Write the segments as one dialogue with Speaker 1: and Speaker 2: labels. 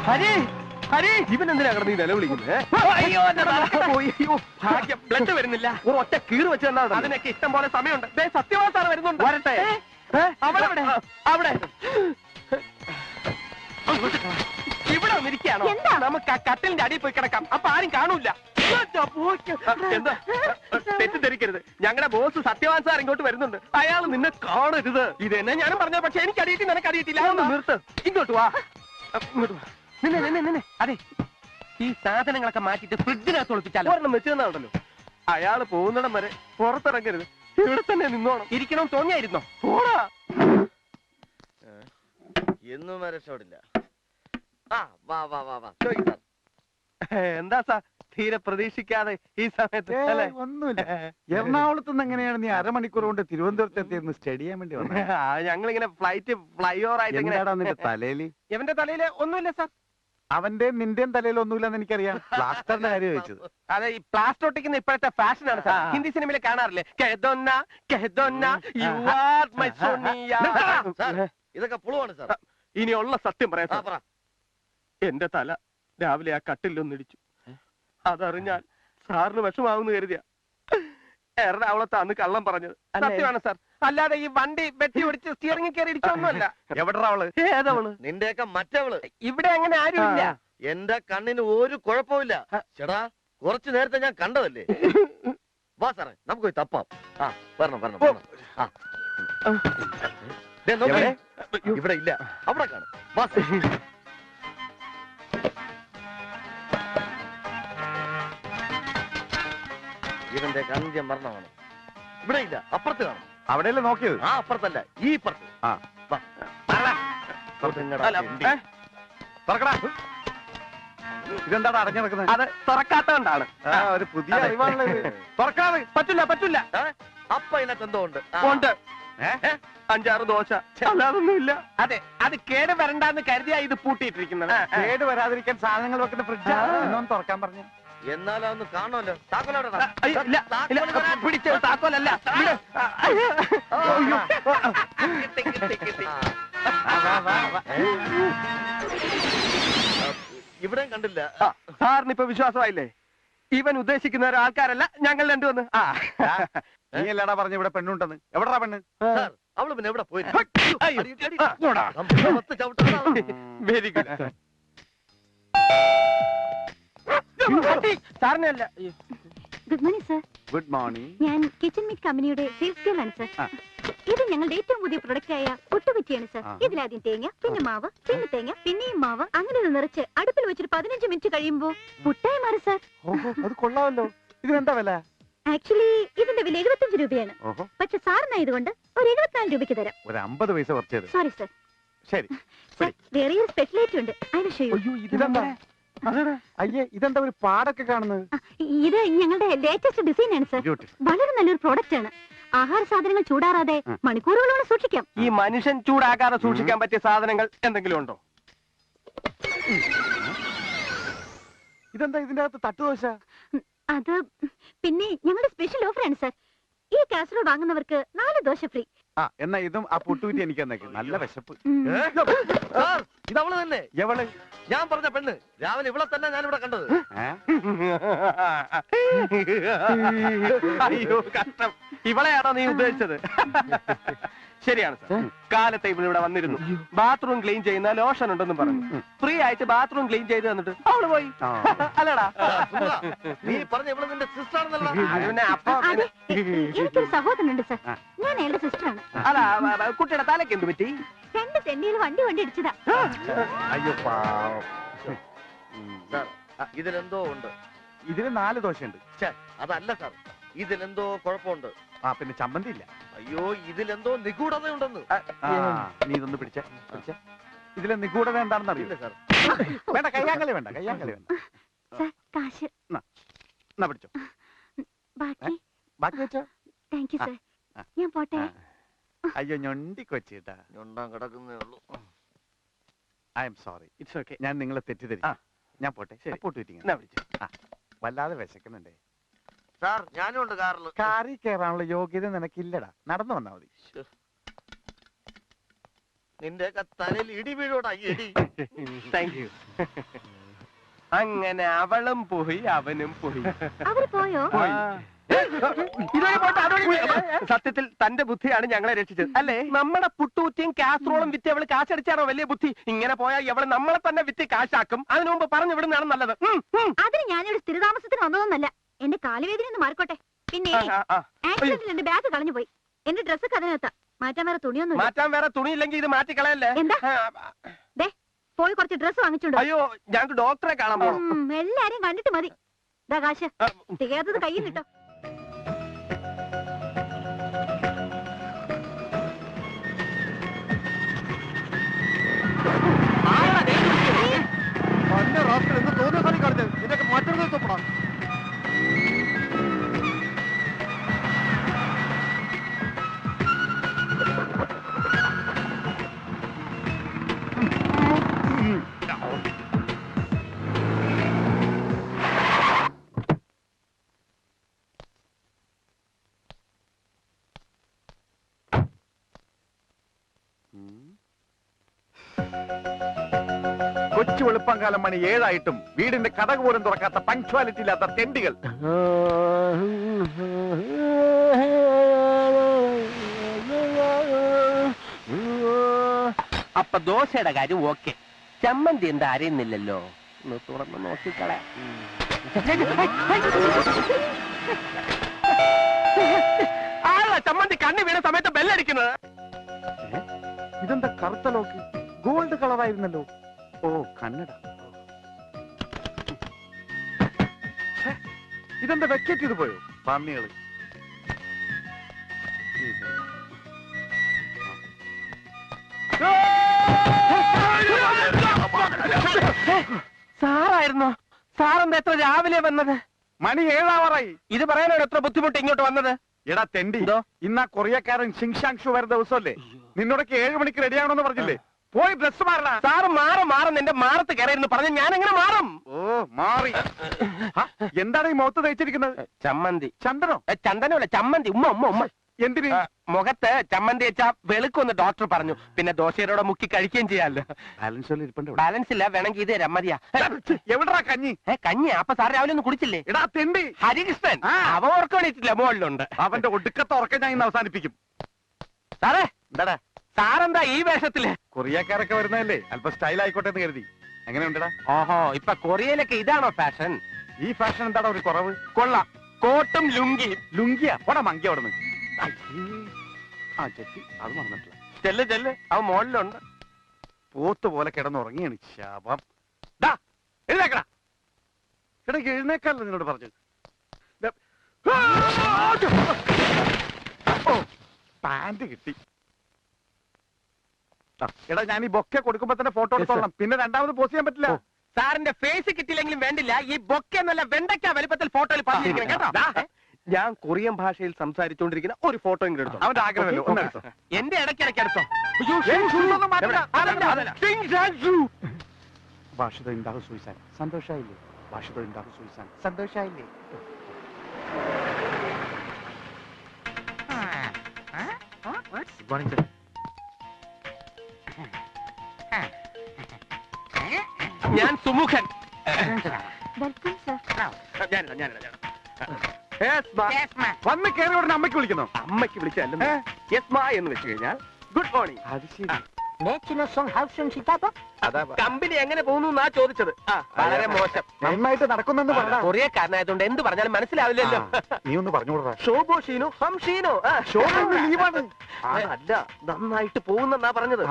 Speaker 1: ഹരി ഹരി ഇവൻ എന്തിനാ കിടന്ന് ഈ നിലവിളിക്കുന്നത്? ഭാഗ്യം ബ്ലഡ് വരുന്നില്ല. ഒരു ഒറ്റ കീറ് വെച്ച് തന്നാ അതിനൊക്കെ ഇഷ്ടം പോലെ സമയമുണ്ട്. സത്യവാൻ സാർ വരുന്നുണ്ട്. വരട്ടെ. അവളെവിടെ? അവിടെ ഇവിടെ വന്നിരിക്കുകയാണോ? നമുക്ക് ആ കട്ടിലിന്റെ അടിയിൽ പോയി കിടക്കാം. അപ്പൊ ആരും കാണൂല. എന്താ തെറ്റിദ്ധരിക്കരുത്. ഞങ്ങളുടെ ബോസ് സത്യവാൻ സാർ ഇങ്ങോട്ട് വരുന്നുണ്ട്. അയാൾ നിന്നെ കാണരുത്. ഇത് തന്നെ ഞാനും പറഞ്ഞത്. പക്ഷെ എനിക്ക് അടിയിട്ട് നിനക്ക് അടിയിട്ടില്ല. നിർത്ത്. ഇങ്ങോട്ട് വാ. ഇങ്ങോട്ട് വാ. നിന്നെ അതെ, ഈ സാധനങ്ങളൊക്കെ മാറ്റിട്ട് ഫ്രിഡ്ജിനകത്ത് ഒളിപ്പിച്ചാലോ? ഒരെണ്ണം വെച്ച് തന്നാണല്ലോ. അയാള് പോകുന്നിടം വരെ പുറത്തിറങ്ങരുത്. ഇവിടെ തന്നെ നിന്നോണം. ഇരിക്കണം തോന്നിയായിരുന്നോ? പോടാ.
Speaker 2: എന്നും രക്ഷപ്പെടില്ല.
Speaker 1: എന്താ സാർ തീരെ പ്രതീക്ഷിക്കാതെ ഈ സമയത്ത്?
Speaker 3: ഒന്നുമില്ല. എറണാകുളത്ത് നിന്ന് എങ്ങനെയാണ് നീ അരമണിക്കൂർ കൊണ്ട് തിരുവനന്തപുരത്ത് എത്തിയെന്ന് സ്റ്റഡി ചെയ്യാൻ വേണ്ടി വന്നത്?
Speaker 1: ഞങ്ങളിങ്ങനെ ഫ്ലൈ ഓവർ ആയിട്ട്
Speaker 3: നിന്റെ തലയില്?
Speaker 1: എവന്റെ തലയില് ഒന്നുമില്ല സാർ.
Speaker 3: അവന്റെ നിന്റെയും തലയിൽ ഒന്നുമില്ലെന്ന് എനിക്കറിയാം. പ്ലാസ്റ്ററിന്റെ കാര്യം ചോദിച്ചത്.
Speaker 1: അതെ, ഈ പ്ലാസ്റ്റർ ഒട്ടിക്കുന്ന ഇപ്പോഴത്തെ ഫാഷനാണ് സാർ. ഹിന്ദി സിനിമയിൽ കാണാറില്ലേ?
Speaker 2: ഇതൊക്കെ പുളുവാണ് സാർ.
Speaker 1: ഇനിയുള്ള സത്യം പറയാം. എന്റെ തല രാവിലെ ആ കട്ടിലൊന്നിടിച്ചു. അതറിഞ്ഞാൽ സാറിന് വിഷമാവുന്ന കരുതിയ എറണാകുളത്ത് അന്ന് കള്ളം പറഞ്ഞത്. സത്യമാണ് സാർ. അല്ലാതെ ഈ വണ്ടി വെട്ടി ഓടിച്ച് സ്റ്റിയറിംഗ് കയറി ഇടിച്ചൊന്നുമല്ല.
Speaker 3: എവിടാ അവള്?
Speaker 1: ഏതവള്?
Speaker 2: നിന്റെയൊക്കെ മറ്റവള്.
Speaker 1: ഇവിടെ അങ്ങനെ ആരുമില്ല.
Speaker 2: എന്റെ കണ്ണിന് ഒരു കുഴപ്പമില്ല. ചേടാ, കുറച്ചു നേരത്തെ ഞാൻ കണ്ടതല്ലേ. വാ സാറേ, നമുക്ക് പോയി തപ്പാം. വരണം. ഇവിടെ ഇല്ല, അവിടെ കാണും. വാ. ഇവന്റെ കന്ത്യം മരണമാണ്. ഇവിടെ ഇല്ല, അപ്പുറത്ത് കാണും.
Speaker 3: അവിടെയല്ലേ നോക്കിയത്?
Speaker 2: അപ്പുറത്തല്ല, ഈ ഇപ്പുറത്ത്.
Speaker 3: ഇതെന്താണ് അടഞ്ഞു കിടക്കുന്നത്?
Speaker 1: അത് തുറക്കാത്തോണ്ടാണ്.
Speaker 3: ഒരു പുതിയ അറിവാണുള്ളത്.
Speaker 1: തുറക്കാതെ പറ്റില്ല.
Speaker 2: അപ്പ ഇതിനകത്ത് എന്തോ ഉണ്ട്.
Speaker 1: 5-6 ദോശ, അല്ലാതൊന്നുമില്ല. അതെ, അത് കേട് വരണ്ടെന്ന് കരുതിയാ ഇത് പൂട്ടിയിട്ടിരിക്കുന്നത്.
Speaker 3: കേട് വരാതിരിക്കാൻ സാധനങ്ങൾ വെക്കുന്ന ഫ്രിഡ്ജ് തുറക്കാൻ പറഞ്ഞു.
Speaker 2: എന്നാലും അതൊന്ന് കാണുമല്ലോ. താക്കോലോടെ
Speaker 1: പിടിച്ച താക്കോലല്ല.
Speaker 2: ഇവിടെയും കണ്ടില്ല.
Speaker 1: സാറിന് ഇപ്പൊ വിശ്വാസമായില്ലേ? ഇവൻ ഉദ്ദേശിക്കുന്ന ഒരാൾക്കാരല്ല ഞങ്ങൾ രണ്ടുവന്ന്.
Speaker 3: നീ എല്ലാടാ പറഞ്ഞു ഇവിടെ പെണ്ണുണ്ടെന്ന്? എവിടാ പെണ്ണ്?
Speaker 2: അവള് പിന്നെ എവിടെ പോയി?
Speaker 1: Very good. സാറിനല്ല.
Speaker 4: Good morning sir.
Speaker 3: Good morning.
Speaker 4: ഞാൻ കിച്ചൺ മീറ്റ് കമ്പനിയുടെ സെയിൽസ് ഗേൾ ആണ് സർ. ഇത് ഞങ്ങളുടെ ഏറ്റവും പുതിയ പ്രൊഡക്റ്റ് ആയ പുട്ടുകുറ്റിയാണ് സർ. ഇതിലാദ്യം തേങ്ങ, പിന്നെ മാവ്, പിന്നെ തേങ്ങ, പിന്നെയും മാവ്, അങ്ങനെ നിറച്ച് അടുപ്പിൽ വെച്ചിട്ട് 15 മിനിറ്റ് കഴിയുമ്പോ പുട്ടായി മാറി സർ.
Speaker 3: അത് കൊള്ളാമല്ലോ. ഇതിനെന്താ വില?
Speaker 4: ആക്ച്വലി ഇതിന്റെ വില 75 രൂപയാണ്. പക്ഷെ സാറിനായതുകൊണ്ട് ഒരു 74 രൂപയ്ക്ക് തരാം.
Speaker 3: ഒരു 50 പൈസ കുറച്ചത്.
Speaker 4: Sorry sir.
Speaker 3: ശരി.
Speaker 4: വേറെ ഒരു സ്പെഷ്യലായിട്ട് ഉണ്ട്. അതിന് ഷോ.
Speaker 3: അയ്യേ, ഇതെന്താ ഒരു പാടൊക്കെ കാണുന്നത്?
Speaker 4: ഇത് ഞങ്ങളുടെ ലേറ്റസ്റ്റ് ഡിസൈൻ ആണ് സർ. വളരെ നല്ലൊരു പ്രോഡക്റ്റ് ആണ്. ആഹാര സാധനങ്ങൾ ചൂടാറാതെ മണിക്കൂറുകളോളം സൂക്ഷിക്കാം.
Speaker 1: ഈ മനുഷ്യൻ ചൂടാകാതെ സൂക്ഷിക്കാൻ പറ്റിയ സാധനങ്ങൾ എന്തെങ്കിലും ഉണ്ടോ?
Speaker 3: ഇതെന്താ ഇതിന്റെ അകത്ത് തട്ടുദോശ?
Speaker 4: അത് പിന്നെ ഞങ്ങളുടെ സ്പെഷ്യൽ ഓഫർ ആണ് സർ. ഈ കാസറോൾ വാങ്ങുന്നവർക്ക് 4 ദോശ ഫ്രീ.
Speaker 3: എന്നാ ഇതും ആ പുട്ടുകുറ്റി എനിക്ക് തന്നേക്ക്. നല്ല വിശപ്പ്.
Speaker 2: ഇതവള് തന്നെ.
Speaker 3: എവള്?
Speaker 2: ഞാൻ പറഞ്ഞ പെണ്ണ്. രാവിലെ ഇവിടെ തന്നെ ഞാൻ ഇവിടെ കണ്ടത്.
Speaker 1: അയ്യോ കഷ്ടം. ഇവളെയാണോ നീ ഉദ്ദേശിച്ചത്? ശരിയാണ് സാർ. കാലത്തെ ഇവിടെ വന്നിരുന്നു. ബാത്റൂം ക്ലീൻ ചെയ്യുന്ന ലോഷൻ ഉണ്ടെന്ന് പറഞ്ഞു. ഫ്രീ ആയിട്ട് ബാത്റൂം ക്ലീൻ ചെയ്ത് തന്നിട്ട് അവള് പോയി. അല്ലടാ,
Speaker 2: നീ പറഞ്ഞ ഇവിടെ നിന്റെ സിസ്റ്റർ ആണെന്നല്ലോ.
Speaker 4: എനിക്കൊരു സഹോദരനുണ്ട് സർ. ഞാൻ എന്റെ സിസ്റ്റർ ആണ്.
Speaker 1: അല്ല, കുട്ടിയുടെ തലക്ക് എന്ത് പറ്റി?
Speaker 4: 2 തെന്നിയിൽ വണ്ടി ഇടിച്ചതാ.
Speaker 3: അയ്യോ പാവം.
Speaker 2: ഇതിലെന്തോ ഉണ്ട്.
Speaker 3: ഇതിന് 4 ദോശയുണ്ട്.
Speaker 2: അതല്ല സാർ, ഇതിലെന്തോ കുഴപ്പമുണ്ട്.
Speaker 3: പിന്നെ ചമ്മന്തി ഇല്ല.
Speaker 2: അയ്യോ, ഇതിലെന്തോ നിഗൂഢതയുണ്ടെന്ന്.
Speaker 3: നീ ഇതൊന്ന് പിടിച്ച. ഇതിലെ നിഗൂഢത എന്താണെന്ന് അറിയില്ല സാർ. വേണ്ട, കയ്യാങ്കളി വേണ്ട.
Speaker 4: കാശ്
Speaker 3: എന്നാ പിടിച്ചോ. ബാക്കി വെച്ചോ.
Speaker 4: Thank you sir. ഞാൻ പോട്ടെ.
Speaker 3: അയ്യോ, ഞൊണ്ടി കൊച്ചിട്ടാ.
Speaker 2: ഞൊണ്ടാൻ കിടക്കുന്നേ ഉള്ളൂ.
Speaker 3: I am sorry. It's okay. ഞാൻ നിങ്ങളെ തെറ്റിദ്ധരിച്ചു. ഞാൻ പോട്ടെ. വല്ലാതെ വിശക്കുന്നുണ്ടേ
Speaker 2: സാർ. ഞാനും ഉണ്ട് കാറിൽ.
Speaker 3: കാറിൽ കയറാനുള്ള യോഗ്യത നിനക്കില്ലടാ. നടന്നു വന്നാ മതി.
Speaker 2: നിന്റെ തലയിൽ ഇടി വീഴോടാ ഇടി.
Speaker 1: Thank you. അങ്ങനെ അവളും പോയി അവനും പോയി.
Speaker 4: അവര് പോയോ?
Speaker 1: ഇതുവഴി പോട്ടെ, അതുവഴി പോയി. സത്യത്തിൽ തന്റെ ബുദ്ധിയാണ് ഞങ്ങളെ രക്ഷിച്ചത് അല്ലേ? നമ്മുടെ പുട്ടുകുറ്റിയും കാസറോളും വിറ്റ് അവള് കാശടിച്ചാണോ വലിയ ബുദ്ധി? ഇങ്ങനെ പോയാൽ അവള് നമ്മളെ തന്നെ വിറ്റ് കാശാക്കും. അതിനു മുമ്പ് പറഞ്ഞു വിടുന്നതാണ് നല്ലത്.
Speaker 4: അതിന് ഞാനിവിടെ സ്ഥിരതാമസത്തിന് വന്നതൊന്നല്ല. എന്റെ കാലുവേദന ഒന്ന് മാറിക്കോട്ടെ. പിന്നെ ആക്സിഡന്റിൽ എന്റെ ബാഗ് കളഞ്ഞു പോയി. എന്റെ ഡ്രസ്സൊക്കെ അതിനകത്താ. മാറ്റാൻ വേറെ തുണിയൊന്നും
Speaker 1: മാറ്റാൻ വേറെ തുണിയില്ലെങ്കിൽ ഇത് മാറ്റിക്കളയല്ലേ?
Speaker 4: എന്താ? ദേ പോയി കുറച്ച് ഡ്രസ്സ് വാങ്ങിച്ചോണ്ട്.
Speaker 1: അയ്യോ, ഞങ്ങൾക്ക് ഡോക്ടറെ കാണാൻ പോകണം.
Speaker 4: എല്ലാരെയും കണ്ടിട്ട് മതി. ഇതാ കാശ്. തികയാത്തത് കയ്യിൽ കിട്ടോ.
Speaker 3: എന്ത് തോന്നിയ കളി കളിച്ചത് ഇതൊക്കെ മറ്റൊരു തൊപ്പണം. കൊച്ചു വെളുപ്പംകാലം മണി 7 വീടിന്റെ കഥക് പോലും തുറക്കാത്ത പങ്ക്ച്വാലിറ്റി ഇല്ലാത്ത തെണ്ടികൾ.
Speaker 1: അപ്പൊ ദോശയുടെ കാര്യം ഓക്കെ. ചമ്മന്തി എന്താ അറിയുന്നില്ലല്ലോ. ഒന്ന് തുറന്ന് നോക്കിക്കളെ. ആളാ ചമ്മന്തി കണ്ണി വീണ സമയത്ത് ബെല്ലടിക്കുന്നത്.
Speaker 3: ഇതെന്താ കറുത്ത ലോക്ക്? ഗോൾഡ് കളറായിരുന്നല്ലോ. ഓ, കന്നഡ. ഇതെന്താ വെക്കറ്റ് ചെയ്ത് പോയോ? പന്നികള്.
Speaker 1: സാറായിരുന്നോ? സാറെന്താ എത്ര രാവിലെ വന്നത്?
Speaker 3: മണി 7
Speaker 1: ഇത് പറയാനാണ് എത്ര ബുദ്ധിമുട്ട് ഇങ്ങോട്ട് വന്നത്?
Speaker 3: എടാ തെണ്ടി, ഇന്നാ കൊറിയക്കാരൻ ഷിങ്ഷാങ്ഷു വരുന്ന ദിവസമല്ലേ? നിന്നോടൊക്കെ 7 മണിക്ക് റെഡിയാകണമെന്ന് പറഞ്ഞില്ലേ? പോയി ഡ്രസ് മാറണ.
Speaker 1: സാറ് മാറും എന്റെ മാറത്ത് കയറിയിരുന്നു പറഞ്ഞ ഞാൻ എങ്ങനെ മാറും?
Speaker 3: ഓ, മാറി. എന്താണ് ഈ മുഖത്ത് തയ്ച്ചിരിക്കുന്നത്?
Speaker 1: ചമ്മന്തി.
Speaker 3: ചന്ദനോ?
Speaker 1: ചന്ദനമല്ല, ചമ്മന്തി. ഉമ്മ.
Speaker 3: എന്തിന്?
Speaker 1: മുഖത്ത് ചമ്മന്തി വെച്ചാ വെളുക്കുമെന്ന് ഡോക്ടർ പറഞ്ഞു. പിന്നെ ദോശയോടെ മുക്കി കഴിക്കുകയും ചെയ്യാമല്ലോ. ബാലൻസ് ഇല്ല, വേണമെങ്കിൽ ഇത് തരാം. മതിയാ?
Speaker 3: എവിടാ കഞ്ഞി?
Speaker 1: കഞ്ഞി? അപ്പൊ സാർ രാവിലെ ഒന്നും കുടിച്ചില്ലേ?
Speaker 3: എടാ തെണ്ടി,
Speaker 1: ഹരികൃഷ്ണൻ അവ ഓർക്കം വേണ്ടിയിട്ടില്ല, മുകളിലുണ്ട്.
Speaker 3: അവന്റെ ഒടുക്കത്തെ ഉറക്കം ഞാൻ ഇന്ന് അവസാനിപ്പിക്കും.
Speaker 1: സാറേ,
Speaker 3: എന്താടാ
Speaker 1: സാറെന്താ ഈ വേഷത്തില്?
Speaker 3: കൊറിയക്കാരൊക്കെ വരുന്നതല്ലേ, അല്പം സ്റ്റൈൽ ആയിക്കോട്ടെ എന്ന് കരുതി. എങ്ങനെ ഉണ്ടടാ?
Speaker 1: ഓഹോ, ഇപ്പൊ കൊറിയയിലൊക്കെ ഇതാണോ ഫാഷൻ?
Speaker 3: ഈ ഫാഷൻ എന്താടാ ഒരു കുറവ്?
Speaker 1: കൊള്ളാം. കോട്ടും ലുങ്കിയും.
Speaker 3: ലുങ്കിയാ? പോടാ മങ്കി അവിടെ നിന്ന്. ആ ചെത്തി, അത് മറന്നിട്ടില്ല.
Speaker 1: ചെല്ല് അവൻ മുകളിലുണ്ട്.
Speaker 3: പോത്ത് പോലെ കിടന്നുറങ്ങിയാണ്. ശാപം. എഴുന്നേക്കടാ. കിടക്ക് എഴുന്നേക്കാല്ലോ നിന്നോട് പറഞ്ഞു. ഓ, പാന്റ് കിട്ടി. എടാ, ഞാൻ ഈ ബൊക്കെ കൊടുക്കുമ്പോ തന്നെ ഫോട്ടോ എടുത്തോളാം. പിന്നെ രണ്ടാമത് പോസ്റ്റ് ചെയ്യാൻ പറ്റില്ല.
Speaker 1: സാറിന്റെ ഫേസ് കിട്ടിയില്ലെങ്കിലും വേണ്ടില്ല, ഈ ബൊക്കെ എന്നല്ല വെണ്ടയ്ക്ക വലിപ്പത്തിൽ ഫോട്ടോയിൽ പറഞ്ഞിരിക്കണം കേട്ടോ. ഞാൻ കൊറിയൻ ഭാഷയിൽ സംസാരിച്ചുകൊണ്ടിരിക്കുന്ന ഒരു ഫോട്ടോ എങ്കിലും എടുത്തോ.
Speaker 3: അവന്റെ ആഗ്രഹമല്ലോ, ഒന്നെടുത്തോ.
Speaker 1: എന്റെ ഇടയ്ക്കിടയ്ക്ക് എടുത്തോ.
Speaker 3: ഭാഷ ഉണ്ടാകും സൂയിസാൻ. സന്തോഷായില്ലേ? ഭാഷ ഉണ്ടാകും സൂയിസാൻ. സന്തോഷായില്ലേ?
Speaker 2: Good morning sir.
Speaker 1: ഞാൻ സുമുഖൻ.
Speaker 4: Welcome sir.
Speaker 3: വന്ന് കയറി ഉടനെ അമ്മയ്ക്ക് വിളിക്കുന്നു.
Speaker 1: അമ്മയ്ക്ക് വിളിച്ചല്ലേ യസ്മാ എന്ന് വെച്ച് കഴിഞ്ഞാൽ ഗുഡ് മോർണിംഗ്.
Speaker 3: അത് ശരി.
Speaker 1: കമ്പനി എങ്ങനെ പോകുന്നു എന്നാ ചോദിച്ചത്. വളരെ മോശം.
Speaker 3: നന്നായിട്ട് നടക്കുന്നെന്ന് പറഞ്ഞ
Speaker 1: കൊറിയക്കാരനായതുകൊണ്ട് എന്ത് പറഞ്ഞാലും മനസ്സിലാവില്ലല്ലോ.
Speaker 3: നീ ഒന്ന് പറഞ്ഞുകൂടാ.
Speaker 1: ഷോബോ ഷീനോ ഹം ഷീനോ.
Speaker 3: ലീവാണ്.
Speaker 1: അല്ല, നന്നായിട്ട് പോകുന്നെന്നാ പറഞ്ഞത്.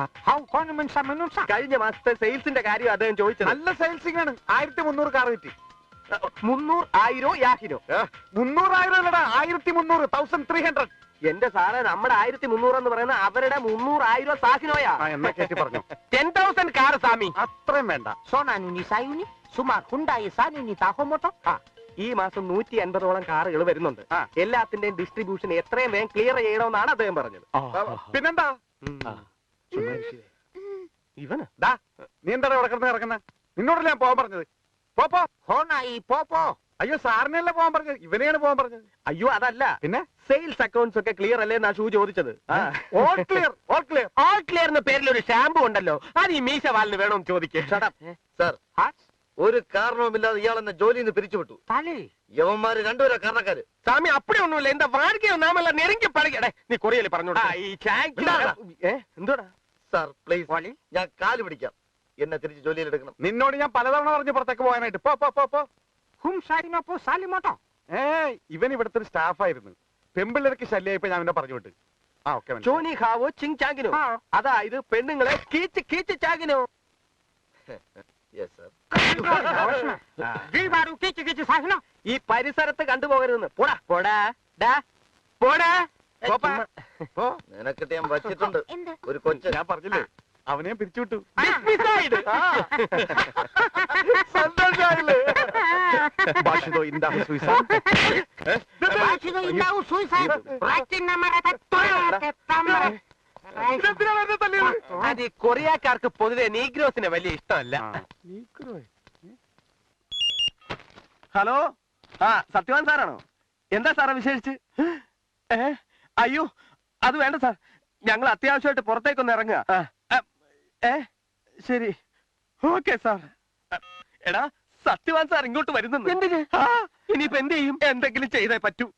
Speaker 1: കഴിഞ്ഞ മാസത്തെ സെയിൽസിന്റെ കാര്യം അദ്ദേഹം ചോദിച്ചത്.
Speaker 3: നല്ല സെയിൽസിംഗ് ആണ്. 1300 കാർ കിട്ടി.
Speaker 1: 300, 1000 യാഹിനോ?
Speaker 3: 300,000 അല്ലടാ, 1300. 1300.
Speaker 1: എന്റെ സാറേ, നമ്മുടെ 1300 എന്ന് പറയുന്ന അവരുടെ 300,000 സാഹിനോയാ.
Speaker 3: എന്നാ കേട്ടി പറഞ്ഞു.
Speaker 1: 10,000 കാർ സാമി.
Speaker 3: അത്രയും വേണ്ട.
Speaker 1: ഈ മാസം 150ഓളം കാറുകൾ വരുന്നുണ്ട്. എല്ലാത്തിന്റെയും ഡിസ്ട്രിബ്യൂഷൻ എത്രയും വേഗം ക്ലിയർ ചെയ്യണമെന്നാണ് അദ്ദേഹം പറഞ്ഞത്.
Speaker 3: പിന്നെന്താ?
Speaker 1: ഇവന്
Speaker 3: നീ എന്താ ഇവിടെ കിടന്ന് ഇറങ്ങുന്ന? നിന്നോടല്ലേ ഞാൻ പോകാൻ പറഞ്ഞത്? പോ. അയ്യോ സാറിനല്ല പോകാൻ പറഞ്ഞത്, ഇവനെയാണ് പോകാൻ പറഞ്ഞത്.
Speaker 1: അയ്യോ അതല്ല,
Speaker 3: പിന്നെ
Speaker 1: സെയിൽസ് അക്കൗണ്ട്സ് ഒക്കെ ക്ലിയർ അല്ലേ എന്നാ ഷൂ ചോദിച്ചത്.
Speaker 3: All clear, all clear.
Speaker 1: All clear എന്ന പേരിൽ ഒരു ഷാമ്പു ഉണ്ടല്ലോ, അത് ഈ മീശ വാലിന് വേണമെന്ന് ചോദിക്കേ.
Speaker 2: സാർ ഒരു കാരണവുമില്ലാതെ ഇയാൾ എന്നെ ജോലിയിൽ നിന്ന് പിരിച്ചുവിട്ടു. യവന്മാര് രണ്ടുപേരാ കാരണക്കാര്.
Speaker 1: സ്വാമി അപ്പടി ഒന്നുമില്ല, എന്താ വാഴകയോ നാമല്ല നെരുങ്ങി പഴകടേ. നീ കൊറിയല്ലേ പറഞ്ഞോടാ ഈ എന്തോടാ.
Speaker 2: സാർ പ്ലീസ്, ഞാൻ കാല് പിടിക്കാം, എന്നെ തിരിച്ച് ജോലിയിൽ എടുക്കണം.
Speaker 3: നിന്നോട് ഞാൻ പലതവണ പറഞ്ഞു പുറത്തേക്ക് പോകാനായിട്ട്. പോ പോ പോ പോ. ഇവൻ ഇവിടുത്തെ ഒരു സ്റ്റാഫായിരുന്നു. പെമ്പിള്ളേർക്ക് ശല്യമായിപ്പോ ഞാൻ അവനെ പറഞ്ഞു വിട്ട്. ആ ഓക്കെ.
Speaker 1: ചോനി ഖാവോ ചിങ് ചാങ്കിനോ, അതായത് പെണ്ണുങ്ങളെ കീച്ച് കീച്ച് ചാങ്കിനോ. ഈ പരിസരത്ത് കണ്ടുപോകരുതെന്ന്. പോടാ പോടാ ഡാ പോടാ.
Speaker 2: നിനക്കിട്ട് ഞാൻ വച്ചിട്ടുണ്ട്
Speaker 4: എന്ത്?
Speaker 2: ഒരു കൊച്ചു.
Speaker 3: ഞാൻ പറഞ്ഞില്ലേ അവനെ പിരിച്ചുവിട്ടു. സന്തോഷായില്ലേ? ഭാഷിതോ ഇൻഡാഹു സുയിസാൻ.
Speaker 1: അത് ഈ കൊറിയക്കാർക്ക് പൊതുവെ നീഗ്രോസിനെ വലിയ ഇഷ്ടമല്ല. ഹലോ, ആ സത്യവാൻ സാറാണോ? എന്താ സാറേ വിശേഷിച്ച്? അയ്യോ അത് വേണ്ട സാർ, ഞങ്ങൾ അത്യാവശ്യമായിട്ട് പുറത്തേക്കൊന്ന് ഇറങ്ങുക. ശരി ഓക്കെ സാർ. എടാ സത്യവാൻ സാർ ഇങ്ങോട്ട് വരുന്നു. എന്തിന്? ഇനിയിപ്പോ എന്ത് ചെയ്യും? എന്തെങ്കിലും ചെയ്തേ പറ്റൂ.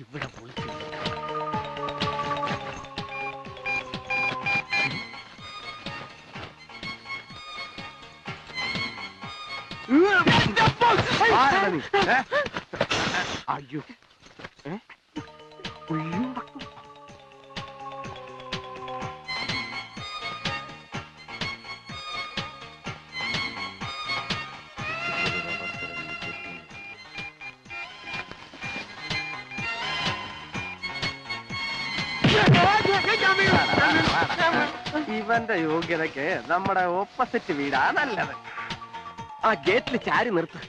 Speaker 1: ഇവിടെ അയ്യോ ഇവന്റെ യോഗ്യതയ്ക്ക് നമ്മുടെ ഓപ്പോസിറ്റ് വീടാ നല്ലത്. ആ ഗേറ്റിൽ ചാരി നിർത്ത്.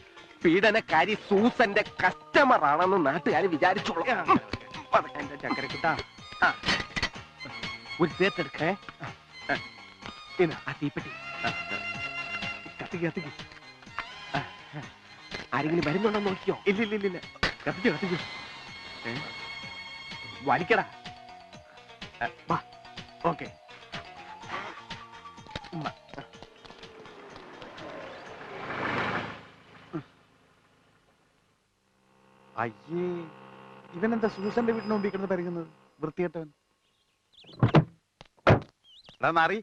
Speaker 1: പീഡനക്കാരി സൂസന്റെ കസ്റ്റമർ ആണെന്ന് നാട്ടുകാർ വിചാരിച്ചോളൂ. എന്റെ ചക്കര കിട്ടാ ഒരു തേർത്തെടുക്കേ. ആ തീപ്പെട്ടി കത്തിക്ക് കത്തിക്ക്. ആരെങ്കിലും വരുന്നുണ്ടോ നോക്കിയോ? ഇല്ലില്ലില്ല, കത്തിക്കോ കത്തിക്കോ. വലിക്കടാ. ഓക്കെ.
Speaker 3: അയ്യേ ഇവനെന്താ സൂസന്റെ വീടിന് മുമ്പിൽ കിടന്ന് പരിങ്ങുന്നത്? വൃത്തികെട്ടവൻ. എടാ നാറി,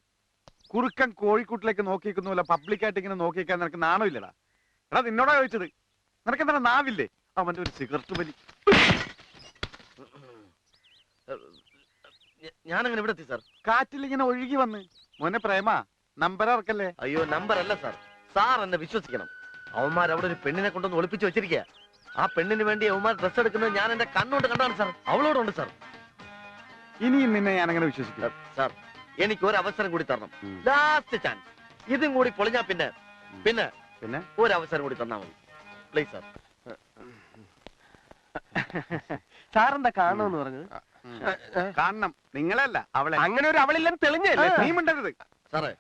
Speaker 3: കുറുക്കൻ കോഴിക്കൂട്ടിലേക്ക് നോക്കിയിരിക്കുന്നില്ല, പബ്ലിക്കായിട്ട് ഇങ്ങനെ നോക്കിയിരിക്കാൻ നിനക്ക് നാണോ ഇല്ലടാ? എടാ നിന്നോടാ ചോദിച്ചത്, നിനക്ക് എന്താ നാവില്ലേ? അവന്റെ ഒരു സിഗരറ്റ് വലി.
Speaker 2: ഞാനങ്ങനെ ഇവിടെ എത്തി സാർ.
Speaker 3: കാറ്റിൽ ഇങ്ങനെ ഒഴുകി വന്ന്. മോനെ പ്രേമ, നമ്പർ ഇറക്കല്ലേ?
Speaker 2: അയ്യോ നമ്പർ അല്ല സാർ, സാർ എന്നെ വിശ്വസിക്കണം. അവന്മാർ അവിടെ ഒരു പെണ്ണിനെ കൊണ്ടൊന്ന് ഒളിപ്പിച്ച് വെച്ചിരിക്കുക. ആ പെണ്ണിന് വേണ്ടി അവന്മാർ ഡ്രസ് എടുക്കുന്നത് ഞാൻ എന്റെ കണ്ണുകൊണ്ട് കണ്ടാണ് സാർ. അവളോടുണ്ട് സാർ.
Speaker 3: ഇനിയും നിന്നെ ഞാൻ അങ്ങനെ വിശ്വസിക്കാം
Speaker 2: സാർ. എനിക്ക് ഒരു അവസരം കൂടി തരണം, ലാസ്റ്റ് ചാൻസ്. ഇതും കൂടി പൊളിഞ്ഞാ പിന്നെ പിന്നെ പിന്നെ ഒരു അവസരം കൂടി തന്നാ മതി പ്ലീസ് സാർ.
Speaker 1: സാറെന്താ കാണുമെന്ന് പറഞ്ഞത്?
Speaker 3: കാണണം, നിങ്ങളല്ല അവളെ.
Speaker 1: അങ്ങനെ ഒരു അവളില്ലെന്ന് തെളിഞ്ഞല്ലേ?
Speaker 3: നീ മിണ്ടരുത്
Speaker 2: സാറേ.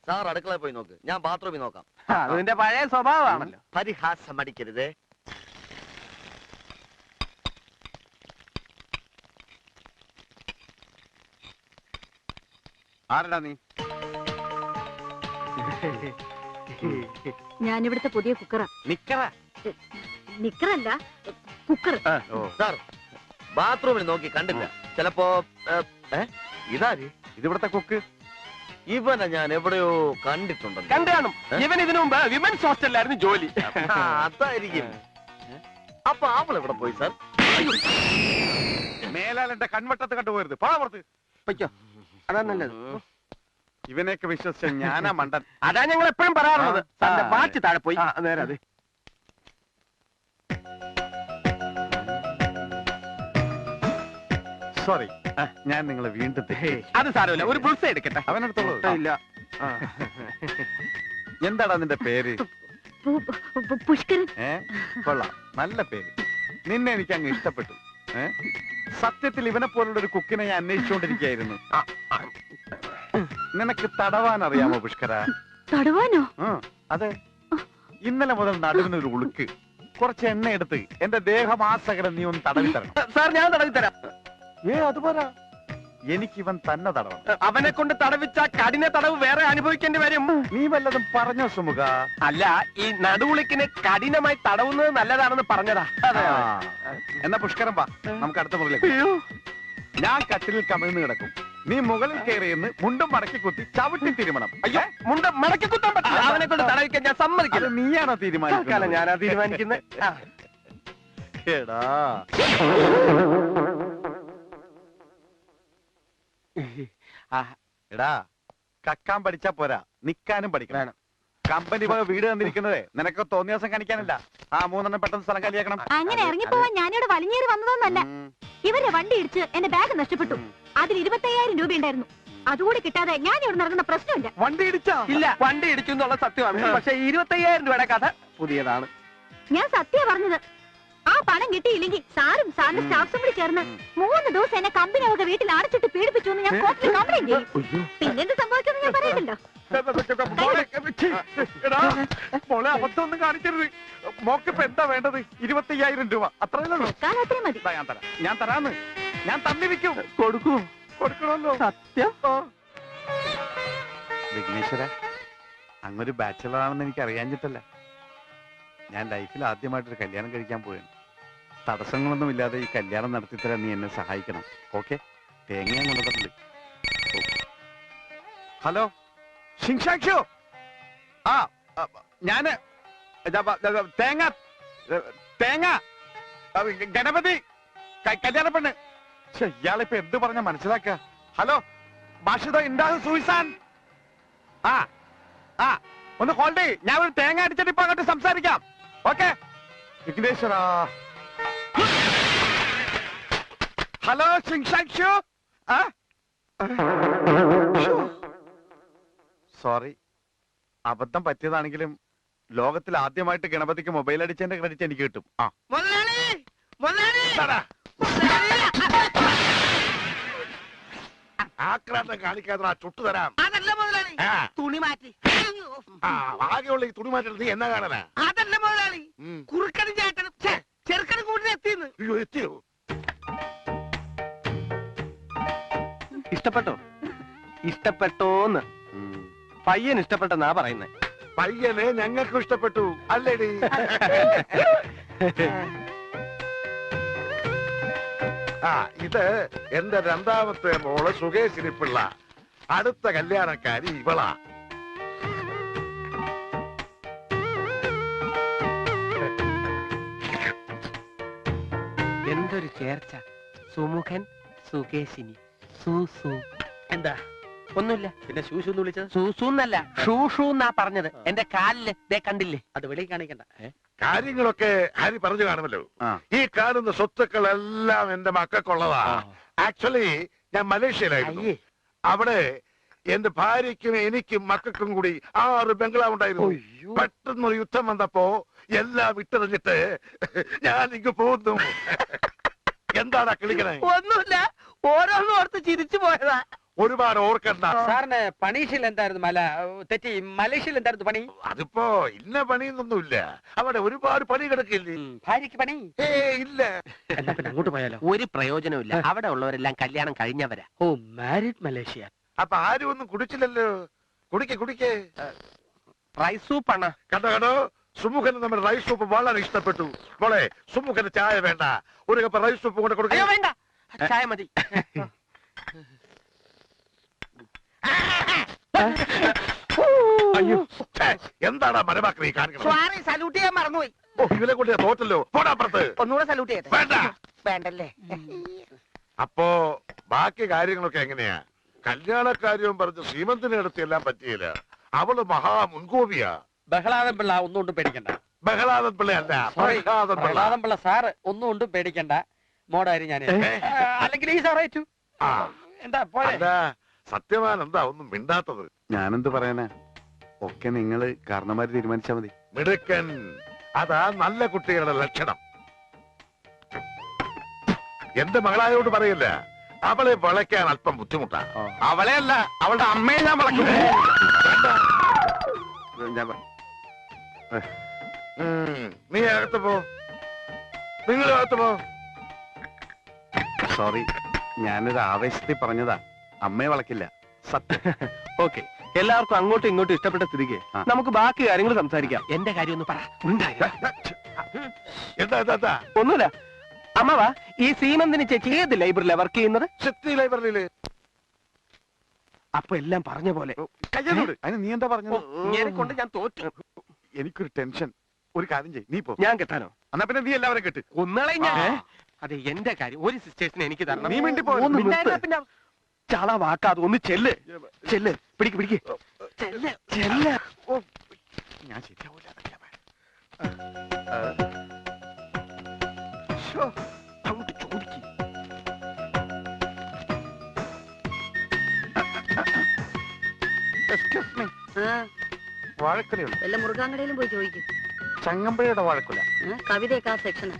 Speaker 2: സാർ അടുക്കളയിൽ പോയി നോക്ക്, ഞാൻ ബാത്റൂമിൽ നോക്കാം.
Speaker 1: അതിന്റെ പഴയ സ്വഭാവമാണല്ലോ.
Speaker 2: പരിഹാസം അടിക്കരുതേ.
Speaker 3: ആരടാ നീ?
Speaker 4: ഞാനിവിടുത്തെ പുതിയ കുക്കറാ.
Speaker 3: നിക്കറ
Speaker 4: നിക്കറല്ല, കുക്കർ.
Speaker 2: സാർ ബാത്റൂമിൽ നോക്കി കണ്ടില്ല. ചിലപ്പോ ഇതാര്?
Speaker 3: ഇതിവിടുത്തെ കുക്ക്.
Speaker 2: ഇവനെ ഞാൻ എവിടെയോ കണ്ടിട്ടുണ്ടല്ലോ.
Speaker 1: കണ്ടു കാണും. ഇവൻ ഇതിനു മുമ്പ് വിമൻസ് ഹോസ്റ്റലിലായിരുന്നു ജോലി.
Speaker 2: അതായിരിക്കും. അപ്പൊ അവൾ എവിടെ പോയി സാർ?
Speaker 3: മേലാൽ എന്റെ കൺവട്ടത്ത് കണ്ടുപോകരുത് പോടാ പുറത്ത്.
Speaker 1: പൊയ്ക്കോ, അതാ നല്ലത്.
Speaker 3: ഇവനെയൊക്കെ വിശ്വസിച്ച ഞാനാ മണ്ടൻ.
Speaker 1: അതാ ഞങ്ങൾ എപ്പോഴും പറയാറുള്ളത്. സാറിന്റെ വാച്ച് താഴെ പോയി. നേരെ അതെ.
Speaker 3: സോറി, ഞാൻ നിങ്ങളെ വീണ്ടും തെറ്റിദ്ധരിച്ചു.
Speaker 1: അത് സാരമില്ല, ഒരു ബുൾസ എടുക്കട്ടെ.
Speaker 3: അവനടുത്തോളൂ.
Speaker 1: ഇല്ല.
Speaker 3: എന്താടാ നിന്റെ പേര്?
Speaker 4: പുഷ്കരൻ.
Speaker 3: കൊള്ളാം, നല്ല പേര്. നിന്നെ എനിക്ക് അങ്ങ് ഇഷ്ടപ്പെട്ടു. സത്യത്തിൽ ഇവനെ പോലുള്ള ഒരു കുക്കിനെ ഞാൻ അന്വേഷിച്ചുകൊണ്ടിരിക്കുകയായിരുന്നു. നിനക്ക് തടവാൻ അറിയാമോ പുഷ്കര?
Speaker 4: തടവാനോ?
Speaker 3: അതെ, ഇന്നലെ മുതൽ നടുവിനൊരു ഉളുക്ക്. കുറച്ച് എണ്ണ എടുത്ത് എന്റെ ദേഹമാസകരം നീ ഒന്ന് തടവി തരണം.
Speaker 1: സാർ, ഞാൻ തടവി തരാം.
Speaker 3: അത് പറ. എനിക്കിവൻ തന്നെ തടവണം.
Speaker 1: അവനെ കൊണ്ട് തടവിച്ച കഠിന തടവ് വേറെ അനുഭവിക്കേണ്ടി വരും.
Speaker 3: നീ വല്ലതും പറഞ്ഞോ സുമുഖ?
Speaker 1: അല്ല, ഈ നടുവുളിക്കിന് കഠിനമായി തടവുന്നത് നല്ലതാണെന്ന് പറഞ്ഞതാ.
Speaker 3: എന്നാ പുഷ്കരം വാ, നമുക്ക് അടുത്ത മുറിയിലേക്ക്. ഞാൻ കട്ടിലിൽ കമിഴ്ന്ന് കിടക്കും, നീ മുകളിൽ കയറിയെന്ന് മുണ്ടും മടക്കി കുത്തി ചവിട്ടി തിരുമണം.
Speaker 1: അയ്യോ, മുണ്ട് മടക്കി കുത്താൻ പറ്റില്ല. അവനെ കൊണ്ട് തടവിക്കാൻ ഞാൻ സമ്മതിക്കില്ല.
Speaker 3: നീയാണോ തീരുമാനിക്കുന്നത്?
Speaker 1: ഞാനാ തീരുമാനിക്കുന്നത്.
Speaker 3: എടാ, കക്കാൻ പഠിച്ചാ പോരാ, നിക്കാനും പഠിക്കണം. കമ്പനി പോയ വീട് തന്നിരിക്കുന്നതേ നിനക്ക് തോന്നിയ ദിവസം കാണിക്കാനല്ല. 3 പെട്ടെന്ന് സ്ഥലം കാലിയാക്കണം.
Speaker 4: അങ്ങനെ ഇറങ്ങിപ്പോവാൻ ഞാനിവിടെ വലിഞ്ഞേറി വന്നതൊന്നല്ല. ഇവരെ വണ്ടി ഇടിച്ച് എന്റെ ബാഗ് നഷ്ടപ്പെട്ടു. അതിൽ 25,000 രൂപ ഉണ്ടായിരുന്നു. അതുകൂടി കിട്ടാതെ ഞാൻ ഇവിടെ നടക്കുന്ന പ്രശ്നമില്ല.
Speaker 3: വണ്ടി ഇടിച്ചാ?
Speaker 1: ഇല്ല, വണ്ടി ഇടിച്ചു എന്നുള്ള സത്യമാണ്. പക്ഷെ 25,000 രൂപയുടെ കഥ പുതിയതാണ്.
Speaker 4: ഞാൻ സത്യം പറഞ്ഞത്. ആ പണം കിട്ടിയില്ലെങ്കിൽ സാറും സാറിന്റെ സ്റ്റാഫ്സും കൂടി ചേർന്ന് 3 ദിവസം എന്നെ കമ്പനി അവർക്ക് വീട്ടിൽ അടച്ചിട്ട് പീഡിപ്പിച്ചു എന്ന് ഞാൻ കോർട്ടിൽ കംപ്ലൈന്റ് ചെയ്യും. പിന്നെന്ത് സംഭവിച്ചെന്ന് ഞാൻ പറയണ്ടല്ലോ.
Speaker 3: മോളെ, അബദ്ധമൊന്നും കാണിക്കരുത്. മോക്കിപ്പോ എന്താ വേണ്ടത്? 25,000 രൂപ അത്രയല്ലോ?
Speaker 4: അത്രയും മതി.
Speaker 3: ഞാൻ തരാന്ന്. ഞാൻ തന്നിരിക്കും. കൊടുക്കണമല്ലോ.
Speaker 1: സത്യം.
Speaker 3: വിഘ്നേശ്വര, അങ്ങൊരു ബാച്ചലർ ആണെന്ന് എനിക്ക് അറിയാഞ്ഞിട്ടല്ല. ഞാൻ ലൈഫിൽ ആദ്യമായിട്ടൊരു കല്യാണം കഴിക്കാൻ പോയാണ്. തടസ്സങ്ങളൊന്നും ഇല്ലാതെ ഈ കല്യാണം നടത്തിത്തരാൻ നീ എന്നെ സഹായിക്കണം. ഓക്കെ? തേങ്ങ ഞാൻ കൊണ്ടുവന്നിട്ടുണ്ട്. ഹലോ ഷിങ്ഷാക്ഷോ, ഞാന് തേങ്ങ തേങ്ങ ഗണപതി കല്യാണ പെണ്ണ്. ഇയാളിപ്പോ എന്ത് പറഞ്ഞ മനസ്സിലാക്ക? ഹലോ ഭാഷിത ഉണ്ടാകും സൂയിസാൻ. ഒന്ന് ഹോൾഡ് ചെയ്യ്, ഞാൻ ഒരു തേങ്ങ അടിച്ചിട്ട് ഇപ്പൊ അങ്ങോട്ട് സംസാരിക്കാം. ഓക്കെ? വിഘ്നേശ്വര. ഹലോ ഷിങ്ഷാക്ഷോ. സോറി, അബദ്ധം പറ്റിയതാണെങ്കിലും ലോകത്തിൽ ആദ്യമായിട്ട് ഗണപതിക്ക് മൊബൈൽ അടിച്ചതിന്റെ ക്രെഡിറ്റ് എനിക്ക് കിട്ടും.
Speaker 5: ആക്രാന്തം കാണിക്കാതെ ചുട്ടു തരാം.
Speaker 6: അതല്ല മുതലാളി, തുണി മാറ്റി.
Speaker 5: ആകെയുള്ള ഈ തുണി മാറ്റി നീ എന്നാ കാണാനാ?
Speaker 6: അതല്ല മുതലാളി, കുറുക്കനും ചേട്ടനും ചെറുക്കനും കൂടി എത്തിന്ന്.
Speaker 5: അയ്യോ, എത്തിയോ?
Speaker 1: ഇഷ്ടപ്പെട്ടോ? ഇഷ്ടപ്പെട്ടോന്ന് പയ്യൻ ഇഷ്ടപ്പെട്ടെന്നാ പറയുന്നേ.
Speaker 5: പയ്യനെ ഞങ്ങൾക്കും ഇഷ്ടപ്പെട്ടു അല്ലേടി? ഇത് എന്റെ രണ്ടാമത്തെ മോള് സുകേശിനി പിള്ള. അടുത്ത കല്യാണക്കാരി ഇവളാ.
Speaker 1: എന്തൊരു ചേർച്ച. സുമുഖൻ, സുകേശിനി, സൂസു.
Speaker 6: എന്താ?
Speaker 1: ഒന്നുമില്ല.
Speaker 6: പിന്നെ ശൂശു വിളിച്ചത്?
Speaker 1: സൂസൂന്നല്ല, ഷൂഷൂ എന്നാ പറഞ്ഞത്. എന്റെ കാലില് ദേ കണ്ടില്ലേ?
Speaker 6: അത് വെളിയിൽ കാണിക്കണ്ട.
Speaker 5: കാര്യങ്ങളൊക്കെ ഹരി പറഞ്ഞു കാണുമല്ലോ. ഈ കാണുന്ന സ്വത്തുക്കളെല്ലാം എന്റെ മക്കൾക്കുള്ളതാ. ആക്ച്വലി ഞാൻ മലേഷ്യയിലായിരുന്നു. അവിടെ എന്റെ ഭാര്യയ്ക്കും എനിക്കും മക്കൾക്കും കൂടി 6 ബംഗ്ലാവ് ഉണ്ടായിരുന്നു. പെട്ടെന്നൊരു യുദ്ധം വന്നപ്പോ എല്ലാം വിട്ടെറിഞ്ഞിട്ട് ഞാൻ ഇങ്ങ് പോകുന്നു. എന്താടാ കിളിക്കണേ?
Speaker 6: ഒന്നുമില്ല, ഓരോന്നും ഓർത്ത് ചിരിച്ചു പോയതാ.
Speaker 5: ഒരുപാട് ഓർക്കണ്ട.
Speaker 6: സാറിന് പണീഷിൽ എന്തായിരുന്നു? തെറ്റി മലേഷ്യയിൽ എന്തായിരുന്നു പണി?
Speaker 5: അതിപ്പോ ഇന്ന പണിയൊന്നുമില്ല. അവിടെ ഒരുപാട് പണി കിടക്കില്ലേ?
Speaker 6: ഭാര്യക്ക് പണി?
Speaker 5: ഇല്ല.
Speaker 6: എന്നാ പിന്നെ അങ്ങോട്ട് പോയാലോ?
Speaker 1: ഒരു പ്രയോജനമില്ല. അവിടെ ഉള്ളവരെല്ലാം കല്യാണം കഴിഞ്ഞവരാ.
Speaker 6: ഓ, മാരിഡ് മലേഷ്യ.
Speaker 5: അപ്പൊ ആരും ഒന്നും കുടിച്ചില്ലല്ലോ. കുടിക്കേ.
Speaker 1: റൈസ് സൂപ്പാണ്.
Speaker 5: കണ്ടോ, സുമുഖന് നമ്മുടെ റൈസ് സൂപ്പ് വളരെ ഇഷ്ടപ്പെട്ടു. മോളെ, സുമുഖന് ചായ വേണ്ട, ഒരു കപ്പ് റൈസ് സൂപ്പ് കൊണ്ട് കൊടുക്കുക.
Speaker 1: വേണ്ട, ചായ മതി.
Speaker 5: അയ്യോ, എന്താടാ മരമാക്രി കാണിക്കണം?
Speaker 6: സല്യൂട്ട് ചെയ്യാൻ മറന്നുപോയി.
Speaker 5: ഇവരെ കൊണ്ട് തോറ്റല്ലോ. പോടാ അപ്പുറത്ത്.
Speaker 6: ഒന്നുകൂടെ സല്യൂട്ട് ചെയ്യട്ടെ?
Speaker 5: വേണ്ട,
Speaker 6: വേണ്ടല്ലേ?
Speaker 5: അപ്പോ ബാക്കി കാര്യങ്ങളൊക്കെ എങ്ങനെയാ? കല്യാണക്കാര്യവും പറഞ്ഞ് ശ്രീമന്തിനെ അടുത്തെല്ലാം പറ്റിയില്ല. അവള് മഹാ മുൻകോപിയാ.
Speaker 7: ബഹളാദം പിള്ള ഒന്നും കൊണ്ടും പേടിക്കണ്ട.
Speaker 5: ബഹളാദൻ പിള്ളയല്ല, പ്രഹ്ലാദൻ പിള്ള.
Speaker 7: ബഹളാദം പിള്ള സാറ് ഒന്നും കൊണ്ടും പേടിക്കണ്ട. മോഡായിരുന്നു ഞാൻ. അല്ലെങ്കിൽ ഈ സാറേറ്റു.
Speaker 5: ആ,
Speaker 7: എന്താ പോലെ
Speaker 5: അല്ല, സത്യവാൻ എന്താ ഒന്നും മിണ്ടാത്തത്?
Speaker 3: ഞാനെന്ത് പറയാനാ, ഒക്കെ നിങ്ങള് കാരണന്മാര് തീരുമാനിച്ചാ മതി.
Speaker 5: മിടുക്കൻ, അതാ നല്ല കുട്ടികളുടെ ലക്ഷണം. എന്റെ മകളായോട് പറയില്ല, അവളെ വളയ്ക്കാൻ അല്പം ബുദ്ധിമുട്ടാ.
Speaker 3: അവളെ അല്ല, അവളുടെ അമ്മയെ ഞാൻ വളക്കും. ഞാൻ
Speaker 5: നീ അകത്ത് പോ, നിങ്ങൾ അകത്ത് പോ.
Speaker 3: സോറി, ഞാനൊരു ആവേശത്തിൽ പറഞ്ഞതാ. അമ്മയെ വളക്കില്ല, സത്യം.
Speaker 1: ഓക്കെ, എല്ലാവർക്കും അങ്ങോട്ടും ഇങ്ങോട്ടും ഇഷ്ടപ്പെട്ട സ്ഥിതിക്ക് നമുക്ക് ബാക്കി കാര്യങ്ങൾ സംസാരിക്കാം. എന്റെ കാര്യം ഒന്ന് പറ.
Speaker 5: എന്താ എന്താ എന്താ?
Speaker 1: ഒന്നുമില്ല. അമ്മവാ, ഈ സീമന്തിന് ചേച്ചി ഏത് ലൈബ്രറിയിലാണ് വർക്ക് ചെയ്യുന്നത്?
Speaker 5: ശക്തി ലൈബ്രറിയില്.
Speaker 1: അപ്പൊ എല്ലാം പറഞ്ഞ പോലെ.
Speaker 3: കയ്യോട് അതിന് നീ എന്താ പറഞ്ഞത്?
Speaker 1: ഇങ്ങനെ കൊണ്ട് ഞാൻ തോറ്റു.
Speaker 3: എനിക്കൊരു ടെൻഷൻ. ഒരു കാര്യം ചെയ്യ്, നീ പോ.
Speaker 1: ഞാൻ കെട്ടാനോ?
Speaker 3: എന്നാ പിന്നെ നീ എല്ലാവരും കെട്ട്.
Speaker 1: ഒന്നാളെ ഞാൻ. അതെ, എന്റെ കാര്യം ഒരു സിസ്റ്റേഴ്സിനെ എനിക്ക് തരണം.
Speaker 3: നീ മിണ്ടി പോ.
Speaker 1: ഒന്ന് മിണ്ടായിരുന്നാ പിന്നെ ചള വാക്കാതെ ഒന്ന് ചെല്ല്. ചെല്ല്, പിടിക്ക് പിടിക്ക്. ചെല്ല് ചെല്ല്.
Speaker 3: ഞാൻ ശരിയാവൂല.
Speaker 1: ശ്ശോ, അങ്ങോട്ട് ചോദിക്ക്.
Speaker 3: Excuse me. വാഴക്കുലയുണ്ട്.
Speaker 4: വല്ല മുറുകാങ്കടയിലും പോയി ചോദിക്കും.
Speaker 3: ചങ്ങമ്പുഴയുടെ വാഴക്കുല.
Speaker 4: കവിതയൊക്കെ ആ സെക്ഷന്.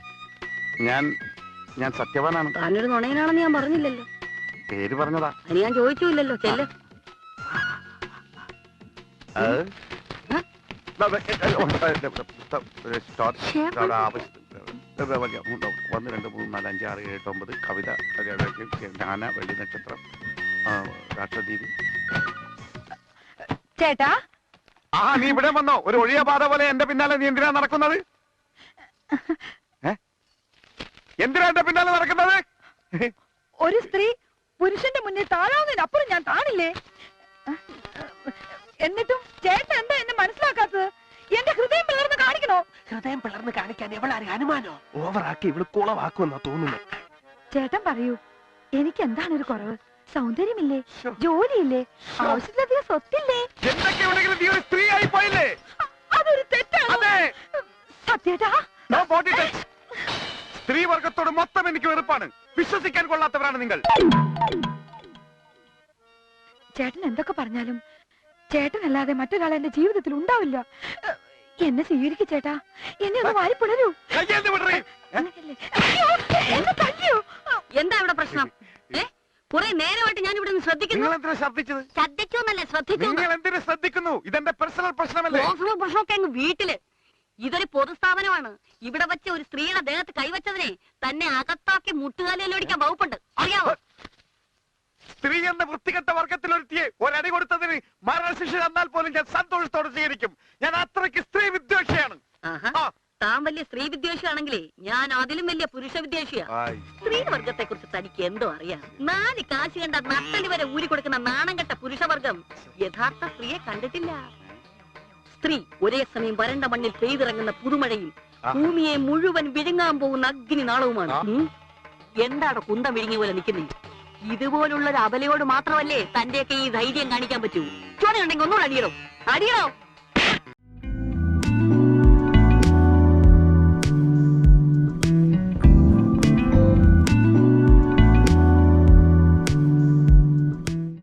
Speaker 3: ഞാൻ സത്യവാനാണ്.
Speaker 4: താനൊരു നുണയനാണെന്ന് ഞാൻ പറഞ്ഞില്ലല്ലോ.
Speaker 3: പേര് പറഞ്ഞതാ.
Speaker 4: അതിന് ഞാൻ ചോദിച്ചില്ലല്ലോ. ചെല്ല്.
Speaker 3: ഒന്ന് രണ്ട് മൂന്ന് നാല് അഞ്ച് ആറ് ഏഴ് എട്ട് ഒമ്പത് കവിത, ജ്ഞാന, വെള്ളി നക്ഷത്രം, രാഷ്ട്രദീപി.
Speaker 4: ചേട്ടാ,
Speaker 3: ആ നീ ഇവിടെ വന്നോ? ഒരു ഒഴിയ പാത പോലെ എന്റെ പിന്നാലെ നീ എന്തിനാ നടക്കുന്നത്? എന്തിനാ എന്റെ പിന്നാലെ നടക്കുന്നത്?
Speaker 4: ഒരു സ്ത്രീ പുരുഷന്റെ മുന്നിൽ താഴാവുന്നതിനപ്പുറം ഞാൻ താണില്ലേ? എന്നിട്ടും ചേട്ടൻ എന്താ എന്നെ മനസ്സിലാക്കാത്തത്? എന്റെ ഹൃദയം പിളർന്ന് കാണിക്കണോ?
Speaker 1: ഹൃദയം പിളർന്ന് കാണിക്കാൻ എവളാര് ഹനുമാനോ? ഓവറാക്കി ഇവള് കുളവാക്കുമെന്നാ തോന്നുന്നു.
Speaker 4: ചേട്ടൻ പറയൂ, എനിക്ക് എന്താണ് ഒരു കുറവ്? സൗന്ദര്യമില്ലേ? ജോലിയില്ലേ? ആവശ്യത്തിലധികം സ്വത്തില്ലേ?
Speaker 3: എന്തൊക്കെ ഉണ്ടെങ്കിലും നീ ഒരു സ്ത്രീ ആയി പോയില്ലേ?
Speaker 4: അതൊരു തെറ്റാണ്. സത്യേട്ടാ,
Speaker 3: സ്ത്രീ വർഗത്തോട് മൊത്തം എനിക്ക് വെറുപ്പാണ്. വിശ്വസിക്കാൻ കൊള്ളാത്തവരാണ് നിങ്ങൾ.
Speaker 4: ചേട്ടൻ എന്തൊക്കെ പറഞ്ഞാലും ചേട്ടനല്ലാതെ മറ്റൊരാൾ എന്റെ ജീവിതത്തിൽ ഉണ്ടാവില്ല. എന്നെ സ്വീകരിക്കു ചേട്ടാ. എന്നെ ഒന്ന് വാരിപ്പിടരൂ. എന്താ ഇവിടെ പ്രശ്നം? കുറെ നേരമായിട്ട് ഞാൻ ഇവിടെ ശ്രദ്ധിക്കുന്നു.
Speaker 3: ശ്രദ്ധിക്കുന്നു. ഇതെന്റെ പേഴ്സണൽ പ്രശ്നമല്ലേ?
Speaker 4: പ്രശ്നമൊക്കെ അങ്ങ് വീട്ടില്. ഇതൊരു പൊതുസ്ഥാപനമാണ്. ഇവിടെ വെച്ച ഒരു സ്ത്രീയുടെ ദേഹത്ത് കൈവച്ചതിനെ തന്നെ അകത്താക്കി മുട്ടുകാലിലൊടിക്കാൻ വകുപ്പുണ്ട്, അറിയാവോ?
Speaker 3: സ്ത്രീ എന്ന വൃത്തികെട്ട വർഗത്തിലൊരുത്തിയെ ഒരടി കൊടുത്തതിന് മരണശിക്ഷ തന്നാൽ പോലും ഞാൻ സന്തോഷത്തോടെ സ്വീകരിക്കും. ഞാൻ അത്രയ്ക്ക് സ്ത്രീ വിദ്വേഷിയാണ്.
Speaker 4: താൻ വലിയ സ്ത്രീ വിദ്വേഷിയാണെങ്കിലേ ഞാൻ അതിലും വലിയ പുരുഷ വിദ്വേഷിയാ. സ്ത്രീ വർഗത്തെ കുറിച്ച് തനിക്ക് എന്തോ അറിയാം? 4 കാശ് കണ്ട നട്ടല് വരെ ഊരി കൊടുക്കുന്ന നാണം കെട്ട പുരുഷവർഗം യഥാർത്ഥ സ്ത്രീയെ കണ്ടിട്ടില്ല. സ്ത്രീ ഒരേ സമയം വരണ്ട മണ്ണിൽ പെയ്തിറങ്ങുന്ന പുതുമഴയും ഭൂമിയെ മുഴുവൻ വിഴുങ്ങാൻ പോകുന്ന അഗ്നി നാളവുമാണ്. എന്താണ് കുന്തം വിഴുങ്ങിയ പോലെ നിൽക്കുന്നേ? ഇതുപോലുള്ളൊരു അബലയോട് മാത്രമല്ലേ തന്റെയൊക്കെ ഈ ധൈര്യം കാണിക്കാൻ പറ്റൂ? ചോദ്യം ഉണ്ടെങ്കിൽ ഒന്നുകൂടെ അടിയണോ?